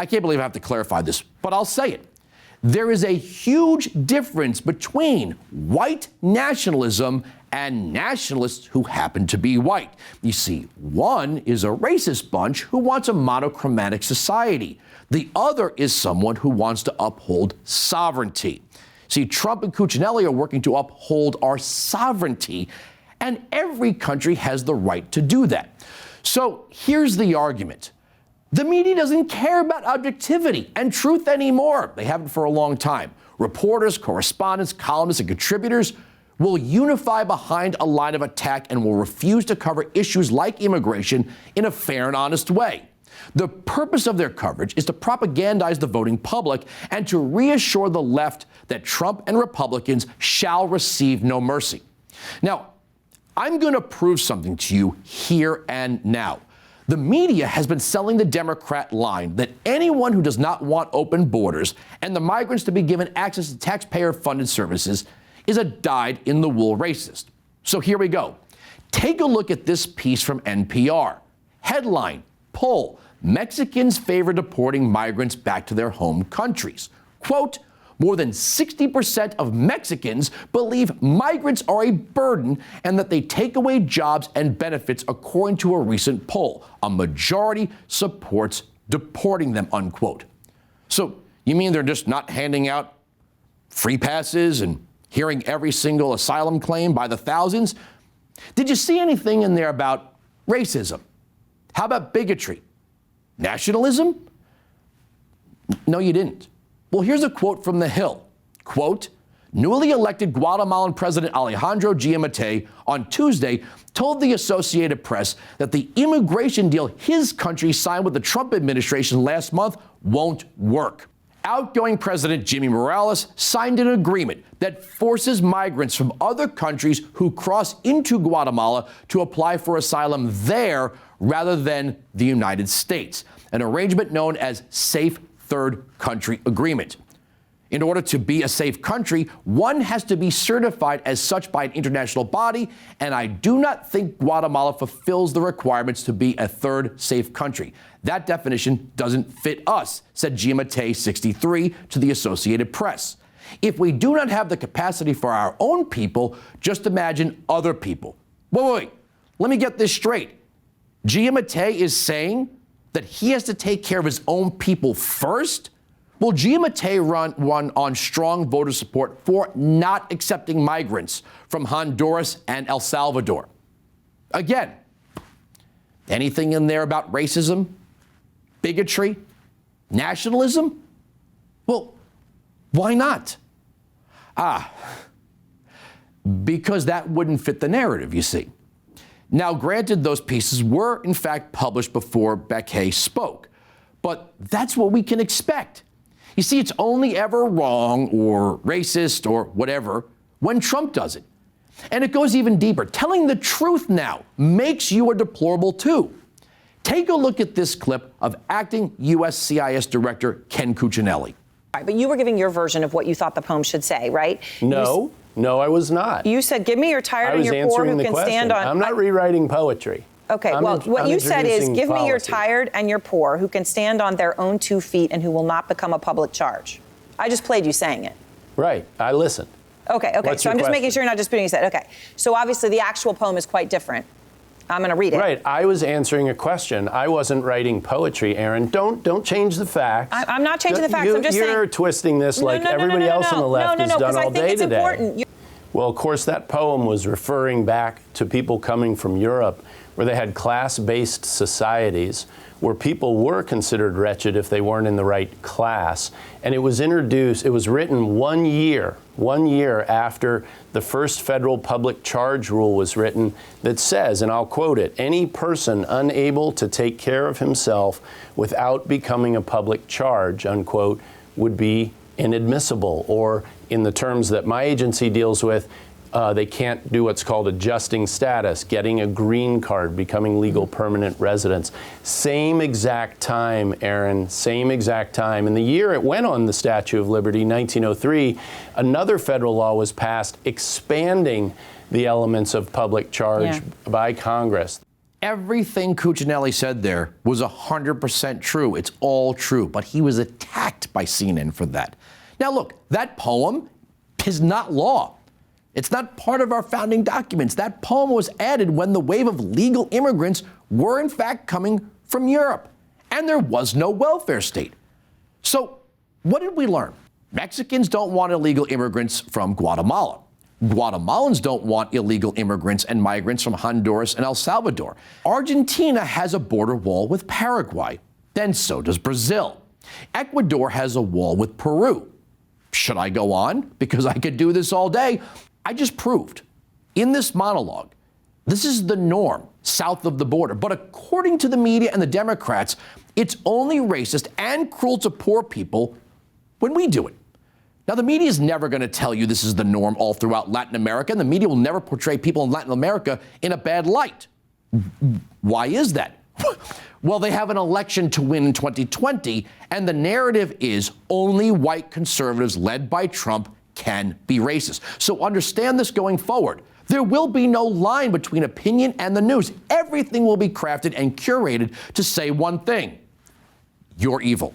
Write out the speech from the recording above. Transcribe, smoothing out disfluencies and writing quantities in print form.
I can't believe I have to clarify this, but I'll say it. There is a huge difference between white nationalism and nationalists who happen to be white. You see, one is a racist bunch who wants a monochromatic society. The other is someone who wants to uphold sovereignty. See, Trump and Cuccinelli are working to uphold our sovereignty, and every country has the right to do that. So here's the argument. The media doesn't care about objectivity and truth anymore. They haven't for a long time. Reporters, correspondents, columnists, and contributors will unify behind a line of attack and will refuse to cover issues like immigration in a fair and honest way. The purpose of their coverage is to propagandize the voting public and to reassure the left that Trump and Republicans shall receive no mercy. Now, I'm going to prove something to you here and now. The media has been selling the Democrat line that anyone who does not want open borders and the migrants to be given access to taxpayer-funded services is a dyed-in-the-wool racist. So here we go. Take a look at this piece from NPR. Headline, poll, Mexicans favor deporting migrants back to their home countries. Quote, more than 60% of Mexicans believe migrants are a burden and that they take away jobs and benefits, according to a recent poll. A majority supports deporting them, unquote. So you mean they're just not handing out free passes and hearing every single asylum claim by the thousands? Did you see anything in there about racism? How about bigotry? Nationalism? No, you didn't. Well, here's a quote from The Hill. Quote, newly elected Guatemalan President Alejandro Giammattei on Tuesday told the Associated Press that the immigration deal his country signed with the Trump administration last month won't work. Outgoing President Jimmy Morales signed an agreement that forces migrants from other countries who cross into Guatemala to apply for asylum there rather than the United States, an arrangement known as Safe Third Country Agreement. In order to be a safe country, one has to be certified as such by an international body, and I do not think Guatemala fulfills the requirements to be a third safe country. That definition doesn't fit us, said Giammattei, 63, to the Associated Press. If we do not have the capacity for our own people, just imagine other people. Wait, let me get this straight. Giammattei is saying that he has to take care of his own people first? Will Giammattei run on strong voter support for not accepting migrants from Honduras and El Salvador? Again, anything in there about racism, bigotry, nationalism? Well, why not? Because that wouldn't fit the narrative, you see. Now, granted, those pieces were, in fact, published before Baquet spoke, but that's what we can expect. You see, it's only ever wrong or racist or whatever when Trump does it. And it goes even deeper. Telling the truth now makes you a deplorable too. Take a look at this clip of acting USCIS Director Ken Cuccinelli. Right, but you were giving your version of what you thought the poem should say, right? No, I was not. You said, give me your tired and your poor who can stand on... I'm not rewriting poetry. Okay, what you said is, give me your tired and your poor who can stand on their own 2 feet and who will not become a public charge. I just played you saying it. Right, I listened. Okay, so I'm just making sure you're not disputing what you said. Okay, so obviously the actual poem is quite different. I'm going to read it. Right, I was answering a question. I wasn't writing poetry, Aaron. Don't change the facts. I'm not changing the facts. I'm just saying. You're twisting this like everybody else on the left has done all day today. Important. Well, of course, that poem was referring back to people coming from Europe, where they had class-based societies, where people were considered wretched if they weren't in the right class. And it was written 1 year after the first federal public charge rule was written, that says, and I'll quote it, any person unable to take care of himself without becoming a public charge, unquote, would be inadmissible, or in the terms that my agency deals with, they can't do what's called adjusting status, getting a green card, becoming legal permanent residents. Same exact time, Aaron, same exact time. In the year it went on the Statue of Liberty, 1903, another federal law was passed expanding the elements of public charge by Congress. Everything Cuccinelli said there was 100% true. It's all true. But he was attacked by CNN for that. Now, look, that poem is not law. It's not part of our founding documents. That poem was added when the wave of legal immigrants were, in fact, coming from Europe. And there was no welfare state. So what did we learn? Mexicans don't want illegal immigrants from Guatemala. Guatemalans don't want illegal immigrants and migrants from Honduras and El Salvador. Argentina has a border wall with Paraguay. Then so does Brazil. Ecuador has a wall with Peru. Should I go on? Because I could do this all day. I just proved in this monologue, this is the norm south of the border. But according to the media and the Democrats, it's only racist and cruel to poor people when we do it. Now, the media is never going to tell you this is the norm all throughout Latin America, and the media will never portray people in Latin America in a bad light. Why is that? Well, they have an election to win in 2020, and the narrative is only white conservatives led by Trump can be racist. So understand this going forward. There will be no line between opinion and the news. Everything will be crafted and curated to say one thing: you're evil.